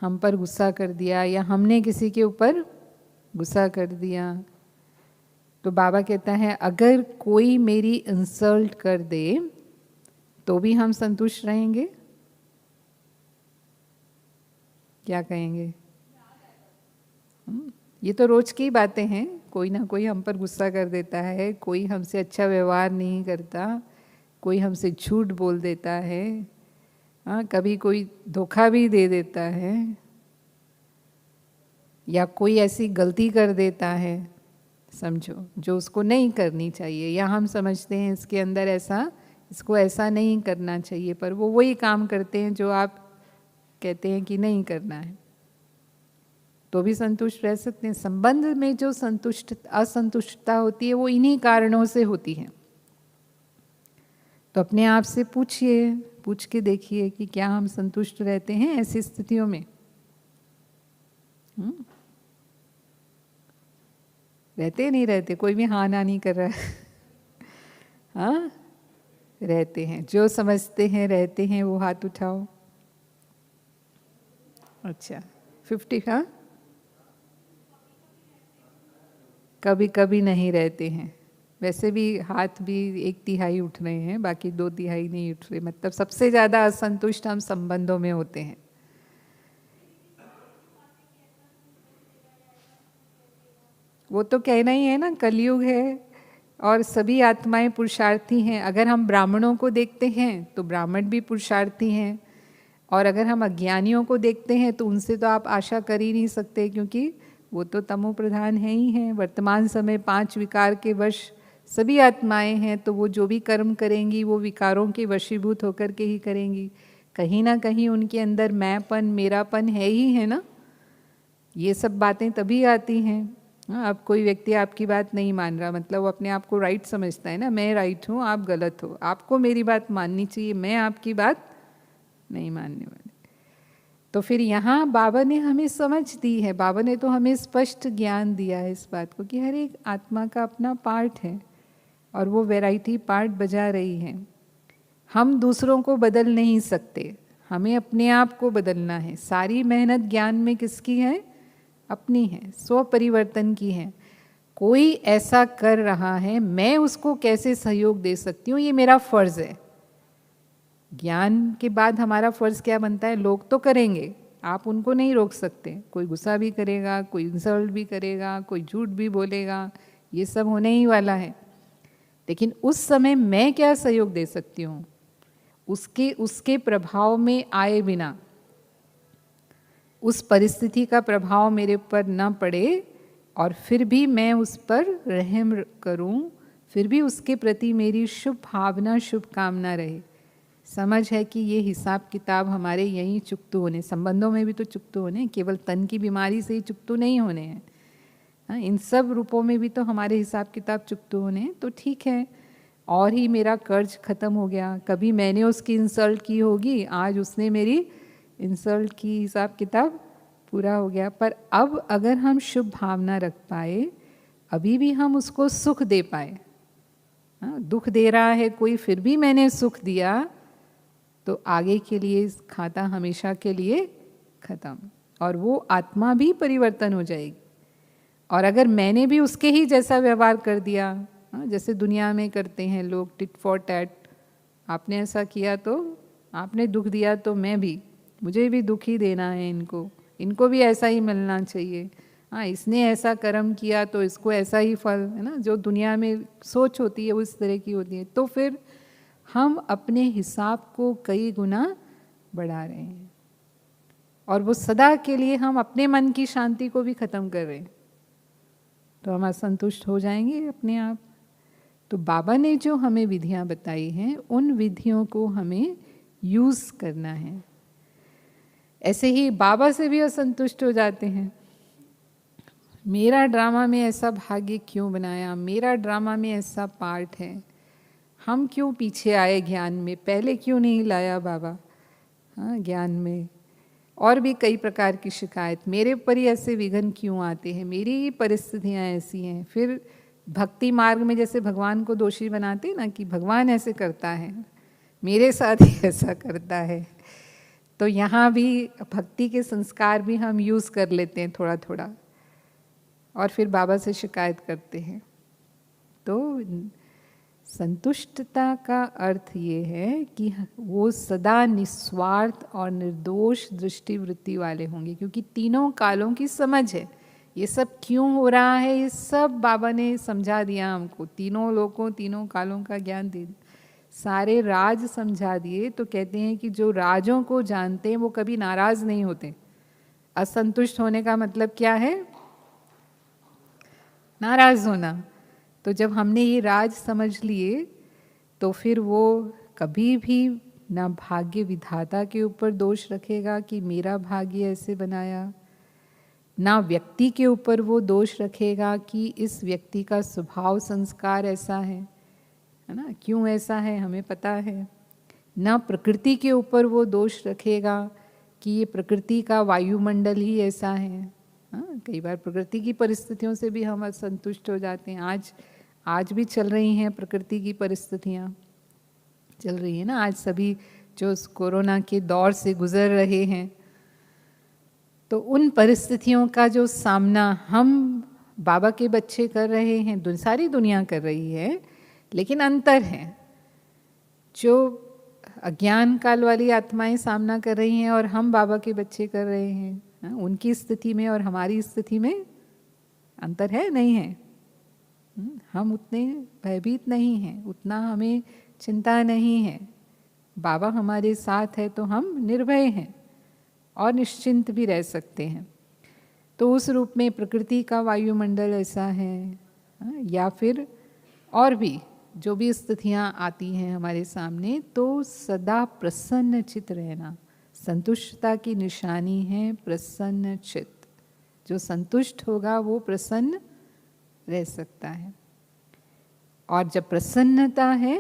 A: हम पर गुस्सा कर दिया या हमने किसी के ऊपर गुस्सा कर दिया, तो बाबा कहता है अगर कोई मेरी इंसल्ट कर दे तो भी हम संतुष्ट रहेंगे? क्या कहेंगे? ये तो रोज की बातें हैं, कोई ना कोई हम पर गुस्सा कर देता है, कोई हमसे अच्छा व्यवहार नहीं करता, कोई हमसे झूठ बोल देता है, कभी कोई धोखा भी दे देता है, या कोई ऐसी गलती कर देता है समझो जो उसको नहीं करनी चाहिए, या हम समझते हैं इसके अंदर ऐसा, इसको ऐसा नहीं करना चाहिए, पर वो वही काम करते हैं जो आप कहते हैं कि नहीं करना है, तो भी संतुष्ट रह सकते हैं। संबंध में जो असंतुष्टता होती है वो इन्हीं कारणों से होती है। तो अपने आप से पूछिए, पूछ के देखिए कि क्या हम संतुष्ट रहते हैं ऐसी स्थितियों में? रहते नहीं रहते? कोई भी हाँ ना नहीं कर रहा है। हाँ, रहते हैं। जो समझते हैं रहते हैं वो हाथ उठाओ। अच्छा, 50। हाँ, कभी कभी नहीं रहते हैं। वैसे भी हाथ भी 1/3 उठ रहे हैं, बाकी 2/3 नहीं उठ रहे। मतलब सबसे ज़्यादा असंतुष्ट हम संबंधों में होते हैं। वो तो कहना ही है ना, कलयुग है और सभी आत्माएं पुरुषार्थी हैं। अगर हम ब्राह्मणों को देखते हैं तो ब्राह्मण भी पुरुषार्थी हैं, और अगर हम अज्ञानियों को देखते हैं तो उनसे तो आप आशा कर ही नहीं सकते, क्योंकि वो तो तमो प्रधान है ही हैं। वर्तमान समय 5 विकार के वश सभी आत्माएं हैं, तो वो जो भी कर्म करेंगी वो विकारों के वशीभूत होकर के ही करेंगी। कहीं ना कहीं उनके अंदर मैंपन, मेरापन है ही है ना। ये सब बातें तभी आती हैं। अब कोई व्यक्ति आपकी बात नहीं मान रहा, मतलब वो अपने आप को राइट समझता है ना, मैं राइट हूँ आप गलत हो, आपको मेरी बात माननी चाहिए, मैं आपकी बात नहीं मानने वाली। तो फिर यहाँ बाबा ने हमें समझ दी है, बाबा ने तो हमें स्पष्ट ज्ञान दिया है इस बात को कि हर एक आत्मा का अपना पार्ट है और वो वैरायटी पार्ट बजा रही है। हम दूसरों को बदल नहीं सकते, हमें अपने आप को बदलना है। सारी मेहनत ज्ञान में किसकी है? अपनी है, स्व परिवर्तन की है। कोई ऐसा कर रहा है, मैं उसको कैसे सहयोग दे सकती हूँ, ये मेरा फर्ज है। ज्ञान के बाद हमारा फर्ज क्या बनता है? लोग तो करेंगे, आप उनको नहीं रोक सकते। कोई गुस्सा भी करेगा, कोई इंसल्ट भी करेगा, कोई झूठ भी बोलेगा, ये सब होने ही वाला है। लेकिन उस समय मैं क्या सहयोग दे सकती हूँ, उसके प्रभाव में आए बिना, उस परिस्थिति का प्रभाव मेरे पर न पड़े और फिर भी मैं उस पर रहम करूं, फिर भी उसके प्रति मेरी शुभ भावना, शुभ कामना रहे। समझ है कि ये हिसाब किताब हमारे यहीं चुकतू होने, संबंधों में भी तो चुकतू होने, केवल तन की बीमारी से ही चुकतू नहीं होने हैं, इन सब रूपों में भी तो हमारे हिसाब किताब चुकतू होने। तो ठीक है, और ही मेरा कर्ज खत्म हो गया। कभी मैंने उसकी इंसल्ट की होगी, आज उसने मेरी इंसल्ट की, हिसाब किताब पूरा हो गया। पर अब अगर हम शुभ भावना रख पाए, अभी भी हम उसको सुख दे पाए, दुख दे रहा है कोई, फिर भी मैंने सुख दिया, तो आगे के लिए खाता हमेशा के लिए खत्म, और वो आत्मा भी परिवर्तन हो जाएगी। और अगर मैंने भी उसके ही जैसा व्यवहार कर दिया, जैसे दुनिया में करते हैं लोग, टिट फॉर टैट, आपने ऐसा किया तो आपने दुख दिया तो मैं भी, मुझे भी दुख ही देना है, इनको भी ऐसा ही मिलना चाहिए, हाँ इसने ऐसा कर्म किया तो इसको ऐसा ही फल, है ना। जो दुनिया में सोच होती है वो इस तरह की होती है। तो फिर हम अपने हिसाब को कई गुना बढ़ा रहे हैं, और वो सदा के लिए हम अपने मन की शांति को भी खत्म कर रहे हैं। तो हम असंतुष्ट हो जाएंगे अपने आप। तो बाबा ने जो हमें विधियां बताई हैं, उन विधियों को हमें यूज करना है। ऐसे ही बाबा से भी असंतुष्ट हो जाते हैं, मेरा ड्रामा में ऐसा भाग्य क्यों बनाया, मेरा ड्रामा में ऐसा पार्ट है, हम क्यों पीछे आए ज्ञान में, पहले क्यों नहीं लाया बाबा, हाँ ज्ञान में। और भी कई प्रकार की शिकायत, मेरे पर ही ऐसे विघ्न क्यों आते हैं, मेरी ही परिस्थितियाँ ऐसी हैं। फिर भक्ति मार्ग में जैसे भगवान को दोषी बनाते हैं ना, कि भगवान ऐसे करता है, मेरे साथ ही ऐसा करता है। तो यहाँ भी भक्ति के संस्कार भी हम यूज़ कर लेते हैं थोड़ा थोड़ा, और फिर बाबा से शिकायत करते हैं। तो संतुष्टता का अर्थ ये है कि वो सदा निस्वार्थ और निर्दोष दृष्टि वृत्ति वाले होंगे, क्योंकि तीनों कालों की समझ है। ये सब क्यों हो रहा है, ये सब बाबा ने समझा दिया हमको, तीनों लोगों, तीनों कालों का ज्ञान दे, सारे राज समझा दिए। तो कहते हैं कि जो राजों को जानते हैं वो कभी नाराज नहीं होते। असंतुष्ट होने का मतलब क्या है, नाराज होना। तो जब हमने ये राज समझ लिए, तो फिर वो कभी भी ना भाग्य विधाता के ऊपर दोष रखेगा कि मेरा भाग्य ऐसे बनाया, ना व्यक्ति के ऊपर वो दोष रखेगा कि इस व्यक्ति का स्वभाव संस्कार ऐसा है ना, क्यों ऐसा है हमें पता है। ना प्रकृति के ऊपर वो दोष रखेगा कि ये प्रकृति का वायुमंडल ही ऐसा है। हाँ, कई बार प्रकृति की परिस्थितियों से भी हम असंतुष्ट हो जाते हैं। आज भी चल रही हैं प्रकृति की परिस्थितियाँ, चल रही है ना। आज सभी जो कोरोना के दौर से गुजर रहे हैं, तो उन परिस्थितियों का जो सामना हम बाबा के बच्चे कर रहे हैं, सारी दुनिया कर रही है, लेकिन अंतर है। जो अज्ञान काल वाली आत्माएं सामना कर रही हैं और हम बाबा के बच्चे कर रहे हैं, उनकी स्थिति में और हमारी स्थिति में अंतर है, नहीं है। हम उतने भयभीत नहीं हैं, उतना हमें चिंता नहीं है। बाबा हमारे साथ है तो हम निर्भय हैं और निश्चिंत भी रह सकते हैं। तो उस रूप में प्रकृति का वायुमंडल ऐसा है, या फिर और भी जो भी स्थितियाँ आती हैं हमारे सामने, तो सदा प्रसन्न चित्त रहना। संतुष्टता की निशानी है प्रसन्न चित्त। जो संतुष्ट होगा वो प्रसन्न रह सकता है, और जब प्रसन्नता है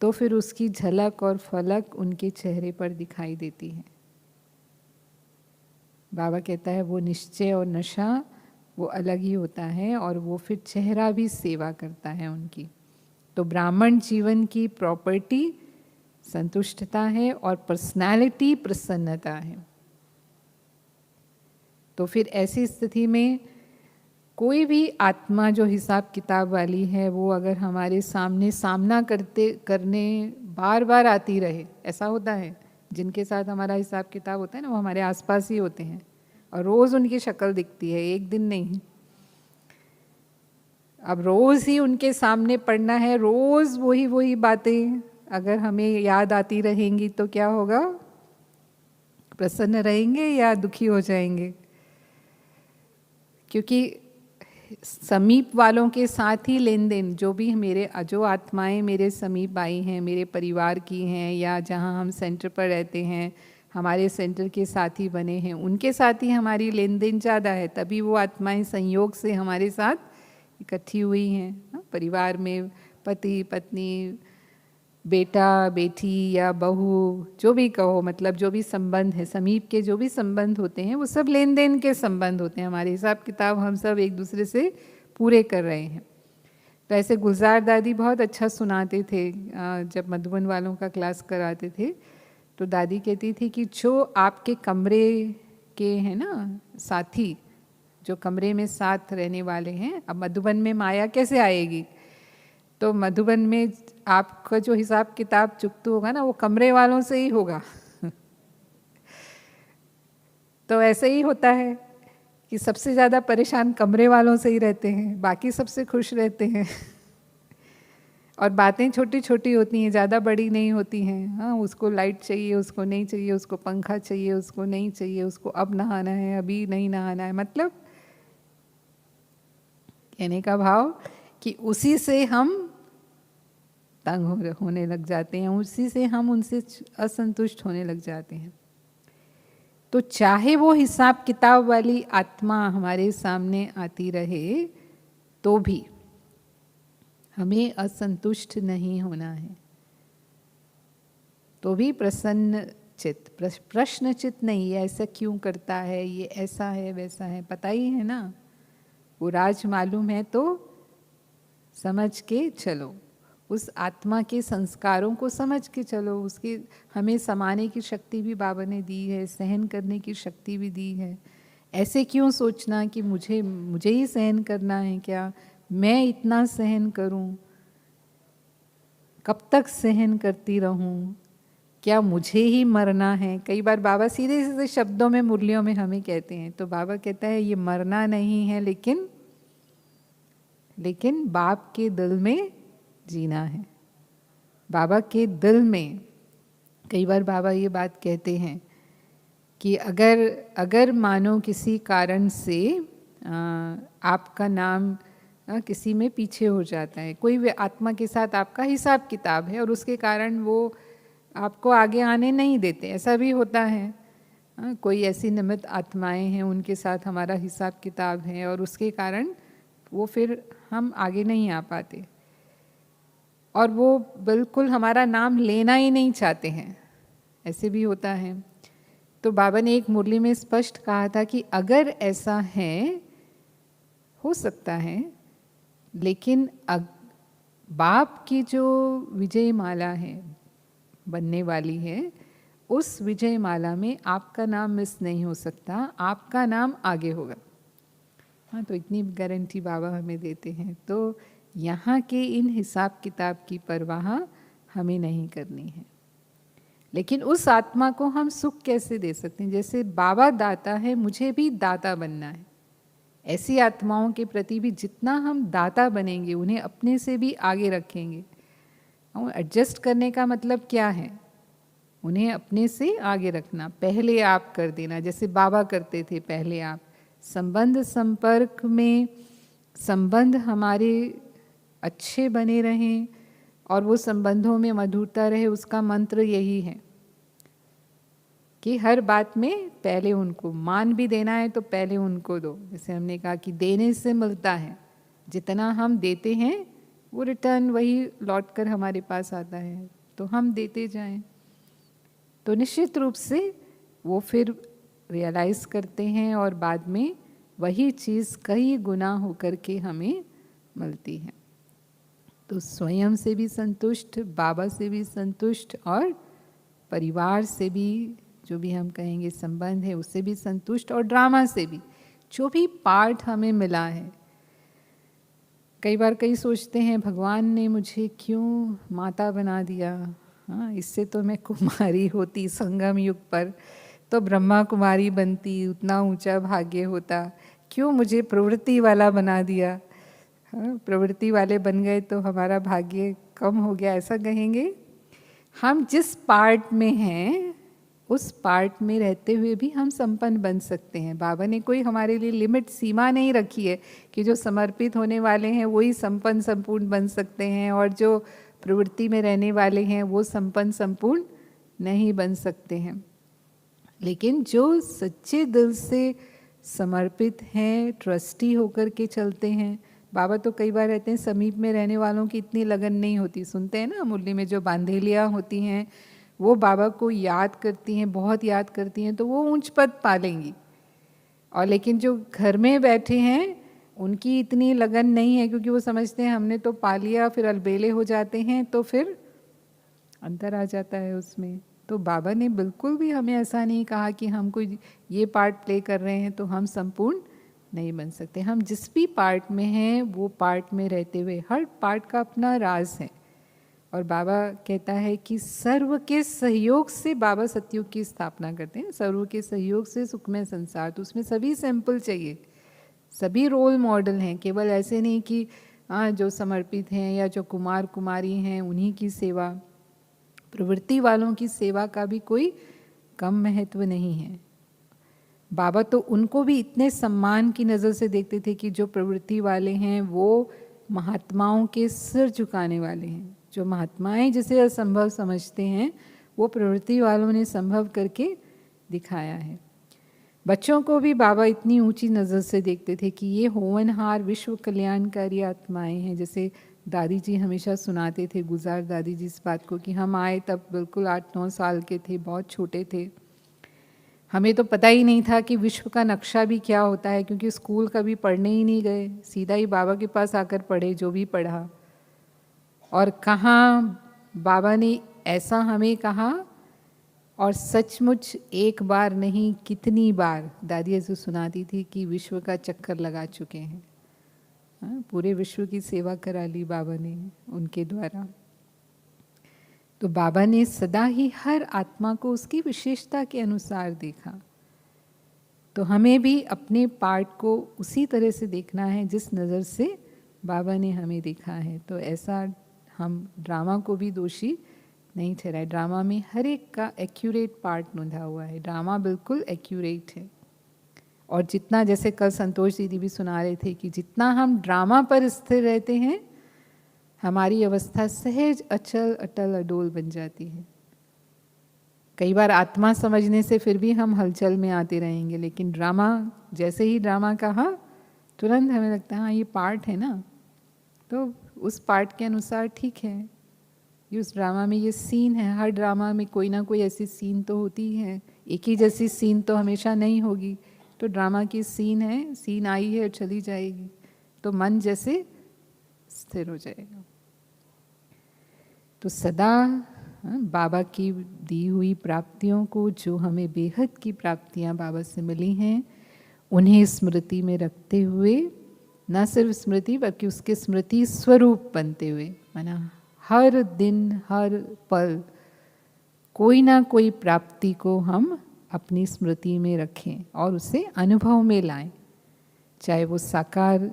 A: तो फिर उसकी झलक और फलक उनके चेहरे पर दिखाई देती है। बाबा कहता है वो निश्चय और नशा वो अलग ही होता है, और वो फिर चेहरा भी सेवा करता है उनकी। तो ब्राह्मण जीवन की प्रॉपर्टी संतुष्टता है और पर्सनालिटी प्रसन्नता है। तो फिर ऐसी स्थिति में कोई भी आत्मा जो हिसाब किताब वाली है, वो अगर हमारे सामने सामना करने बार बार आती रहे, ऐसा होता है जिनके साथ हमारा हिसाब किताब होता है ना, वो हमारे आसपास ही होते हैं और रोज़ उनकी शक्ल दिखती है, एक दिन नहीं। अब रोज़ ही उनके सामने पढ़ना है, रोज़ वही वही बातें अगर हमें याद आती रहेंगी तो क्या होगा? प्रसन्न रहेंगे या दुखी हो जाएंगे? क्योंकि समीप वालों के साथ ही लेन देन, जो आत्माएं मेरे समीप आई हैं, मेरे परिवार की हैं, या जहाँ हम सेंटर पर रहते हैं, हमारे सेंटर के साथी बने हैं, उनके साथ ही हमारी लेन देन ज़्यादा है, तभी वो आत्माएं संयोग से हमारे साथ इकट्ठी हुई हैं। परिवार में पति पत्नी, बेटा बेटी या बहू, जो भी कहो, मतलब जो भी संबंध है, समीप के जो भी संबंध होते हैं, वो सब लेन देन के संबंध होते हैं। हमारे हिसाब किताब हम सब एक दूसरे से पूरे कर रहे हैं। तो ऐसे गुलजार दादी बहुत अच्छा सुनाते थे। जब मधुबन वालों का क्लास कराते थे तो दादी कहती थी कि जो आपके कमरे के हैं ना साथी, जो कमरे में साथ रहने वाले हैं, अब मधुबन में माया कैसे आएगी? तो मधुबन में आपका जो हिसाब किताब चुकता होगा ना, वो कमरे वालों से ही होगा। तो ऐसे ही होता है कि सबसे ज़्यादा परेशान कमरे वालों से ही रहते हैं, बाकी सबसे खुश रहते हैं। और बातें छोटी छोटी होती हैं, ज़्यादा बड़ी नहीं होती हैं। हाँ, उसको लाइट चाहिए, उसको नहीं चाहिए, उसको पंखा चाहिए, उसको नहीं चाहिए, उसको अब नहाना है, अभी नहीं नहाना है। मतलब कहने का भाव कि उसी से हम तंग होने लग जाते हैं, उसी से हम उनसे असंतुष्ट होने लग जाते हैं। तो चाहे वो हिसाब किताब वाली आत्मा हमारे सामने आती रहे तो भी हमें असंतुष्ट नहीं होना है। तो भी प्रसन्न चित्त, प्रश्न चित्त नहीं, ये ऐसा क्यों करता है, ये ऐसा है वैसा है, पता ही है ना, वो राज मालूम है तो समझ के चलो, उस आत्मा के संस्कारों को समझ के चलो। उसकी हमें समाने की शक्ति भी बाबा ने दी है, सहन करने की शक्ति भी दी है। ऐसे क्यों सोचना कि मुझे ही सहन करना है, क्या मैं इतना सहन करूं, कब तक सहन करती रहूं, क्या मुझे ही मरना है? कई बार बाबा सीधे सीधे शब्दों में, मुरलियों में हमें कहते हैं, तो बाबा कहता है ये मरना नहीं है, लेकिन बाप के दिल में जीना है। बाबा के दिल में, कई बार बाबा ये बात कहते हैं कि अगर मानो किसी कारण से आपका नाम किसी में पीछे हो जाता है, कोई आत्मा के साथ आपका हिसाब किताब है और उसके कारण वो आपको आगे आने नहीं देते, ऐसा भी होता है। कोई ऐसी निमित्त आत्माएं हैं, उनके साथ हमारा हिसाब किताब है और उसके कारण वो फिर हम आगे नहीं आ पाते और वो बिल्कुल हमारा नाम लेना ही नहीं चाहते हैं, ऐसे भी होता है। तो बाबा ने एक मुरली में स्पष्ट कहा था कि अगर ऐसा है, हो सकता है, लेकिन बाप की जो विजय माला है बनने वाली है, उस विजय माला में आपका नाम मिस नहीं हो सकता, आपका नाम आगे होगा। हाँ, तो इतनी गारंटी बाबा हमें देते हैं। तो यहाँ के इन हिसाब किताब की परवाह हमें नहीं करनी है, लेकिन उस आत्मा को हम सुख कैसे दे सकते हैं? जैसे बाबा दाता है, मुझे भी दाता बनना है। ऐसी आत्माओं के प्रति भी जितना हम दाता बनेंगे, उन्हें अपने से भी आगे रखेंगे। एडजस्ट करने का मतलब क्या है? उन्हें अपने से आगे रखना, पहले आप कर देना, जैसे बाबा करते थे। पहले आप संबंध संपर्क में, संबंध हमारे अच्छे बने रहें और वो संबंधों में मधुरता रहे, उसका मंत्र यही है कि हर बात में पहले उनको मान भी देना है तो पहले उनको दो। जैसे हमने कहा कि देने से मिलता है, जितना हम देते हैं वो रिटर्न वही लौट कर हमारे पास आता है, तो हम देते जाएं। तो निश्चित रूप से वो फिर रियलाइज़ करते हैं और बाद में वही चीज़ कई गुना होकर के हमें मिलती है। तो स्वयं से भी संतुष्ट, बाबा से भी संतुष्ट और परिवार से भी, जो भी हम कहेंगे संबंध है, उससे भी संतुष्ट, और ड्रामा से भी, जो भी पार्ट हमें मिला है। कई बार कई सोचते हैं भगवान ने मुझे क्यों माता बना दिया, हाँ, इससे तो मैं कुमारी होती संगम युग पर तो ब्रह्मा कुमारी बनती, उतना ऊंचा भाग्य होता, क्यों मुझे प्रवृत्ति वाला बना दिया। हाँ, प्रवृत्ति वाले बन गए तो हमारा भाग्य कम हो गया, ऐसा कहेंगे। हम जिस पार्ट में हैं उस पार्ट में रहते हुए भी हम संपन्न बन सकते हैं। बाबा ने कोई हमारे लिए लिमिट, सीमा नहीं रखी है कि जो समर्पित होने वाले हैं वही संपन्न संपूर्ण बन सकते हैं और जो प्रवृत्ति में रहने वाले हैं वो संपन्न संपूर्ण नहीं बन सकते हैं। लेकिन जो सच्चे दिल से समर्पित हैं, ट्रस्टी होकर के चलते हैं। बाबा तो कई बार रहते हैं समीप में रहने वालों की इतनी लगन नहीं होती, सुनते हैं ना मुरली में जो बांधेलियाँ होती हैं वो बाबा को याद करती हैं, बहुत याद करती हैं, तो वो ऊंच पद पा लेंगी। और लेकिन जो घर में बैठे हैं उनकी इतनी लगन नहीं है, क्योंकि वो समझते हैं हमने तो पा लिया, फिर अलबेले हो जाते हैं, तो फिर अंतर आ जाता है उसमें। तो बाबा ने बिल्कुल भी हमें ऐसा नहीं कहा कि हम कोई ये पार्ट प्ले कर रहे हैं तो हम संपूर्ण नहीं बन सकते। हम जिस भी पार्ट में हैं वो पार्ट में रहते हुए, हर पार्ट का अपना राज है। और बाबा कहता है कि सर्व के सहयोग से बाबा सतयुग की स्थापना करते हैं, सर्व के सहयोग से सुखमय संसार। तो उसमें सभी सैंपल चाहिए, सभी रोल मॉडल हैं। केवल ऐसे नहीं कि जो समर्पित हैं या जो कुमार कुमारी हैं उन्हीं की सेवा, प्रवृत्ति वालों की सेवा का भी कोई कम महत्व नहीं है। बाबा तो उनको भी इतने सम्मान की नज़र से देखते थे कि जो प्रवृत्ति वाले हैं वो महात्माओं के सिर झुकाने वाले हैं। जो महात्माएं जिसे असंभव समझते हैं वो प्रवृत्ति वालों ने संभव करके दिखाया है। बच्चों को भी बाबा इतनी ऊंची नज़र से देखते थे कि ये होनहार विश्व कल्याणकारी आत्माएं हैं। जैसे दादी जी हमेशा सुनाते थे, गुजार दादी जी, इस बात को कि हम आए तब बिल्कुल 8-9 साल के थे, बहुत छोटे थे, हमें तो पता ही नहीं था कि विश्व का नक्शा भी क्या होता है, क्योंकि स्कूल कभी पढ़ने ही नहीं गए, सीधा ही बाबा के पास आकर पढ़े जो भी पढ़ा। और कहाँ बाबा ने ऐसा हमें कहा, और सचमुच एक बार नहीं कितनी बार दादी ऐसे सुनाती थी कि विश्व का चक्कर लगा चुके हैं। पूरे विश्व की सेवा करा ली बाबा ने उनके द्वारा। तो बाबा ने सदा ही हर आत्मा को उसकी विशेषता के अनुसार देखा। तो हमें भी अपने पार्ट को उसी तरह से देखना है जिस नज़र से बाबा ने हमें देखा है। तो ऐसा हम ड्रामा को भी दोषी नहीं ठहराए। ड्रामा में हर एक का एक्यूरेट पार्ट नोंधा हुआ है, ड्रामा बिल्कुल एक्यूरेट है। और जितना, जैसे कल संतोष दीदी भी सुना रहे थे कि जितना हम ड्रामा पर स्थिर रहते हैं हमारी अवस्था सहज अचल अटल अडोल बन जाती है। कई बार आत्मा समझने से फिर भी हम हलचल में आते रहेंगे, लेकिन ड्रामा, जैसे ही ड्रामा कहा तुरंत हमें लगता है हाँ ये पार्ट है ना, तो उस पार्ट के अनुसार ठीक है, ये उस ड्रामा में ये सीन है। हर ड्रामा में कोई ना कोई ऐसी सीन तो होती है, एक ही जैसी सीन तो हमेशा नहीं होगी। तो ड्रामा की सीन है, सीन आई है और चली जाएगी, तो मन जैसे स्थिर हो जाएगा। तो सदा बाबा की दी हुई प्राप्तियों को, जो हमें बेहद की प्राप्तियां बाबा से मिली हैं, उन्हें स्मृति में रखते हुए, न सिर्फ स्मृति बल्कि उसके स्मृति स्वरूप बनते हुए, माना हर दिन हर पल कोई ना कोई प्राप्ति को हम अपनी स्मृति में रखें और उसे अनुभव में लाएं। चाहे वो साकार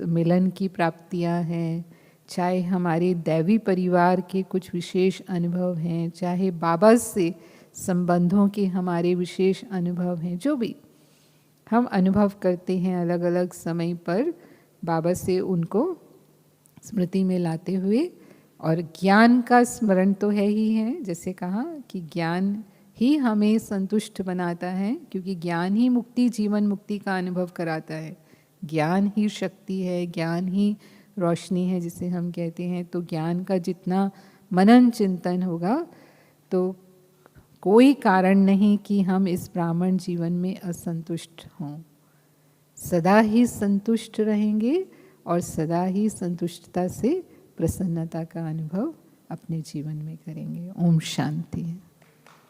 A: मिलन की प्राप्तियां हैं, चाहे हमारे दैवी परिवार के कुछ विशेष अनुभव हैं, चाहे बाबा से संबंधों के हमारे विशेष अनुभव हैं, जो भी हम अनुभव करते हैं अलग अलग समय पर, बाबा से उनको स्मृति में लाते हुए। और ज्ञान का स्मरण तो है ही है, जैसे कहा कि ज्ञान ही हमें संतुष्ट बनाता है, क्योंकि ज्ञान ही मुक्ति, जीवन मुक्ति का अनुभव कराता है। ज्ञान ही शक्ति है, ज्ञान ही रोशनी है जिसे हम कहते हैं। तो ज्ञान का जितना मनन चिंतन होगा तो कोई कारण नहीं कि हम इस ब्राह्मण जीवन में असंतुष्ट हों। सदा ही संतुष्ट रहेंगे और सदा ही संतुष्टता से प्रसन्नता का अनुभव अपने जीवन में करेंगे। ओम शांति।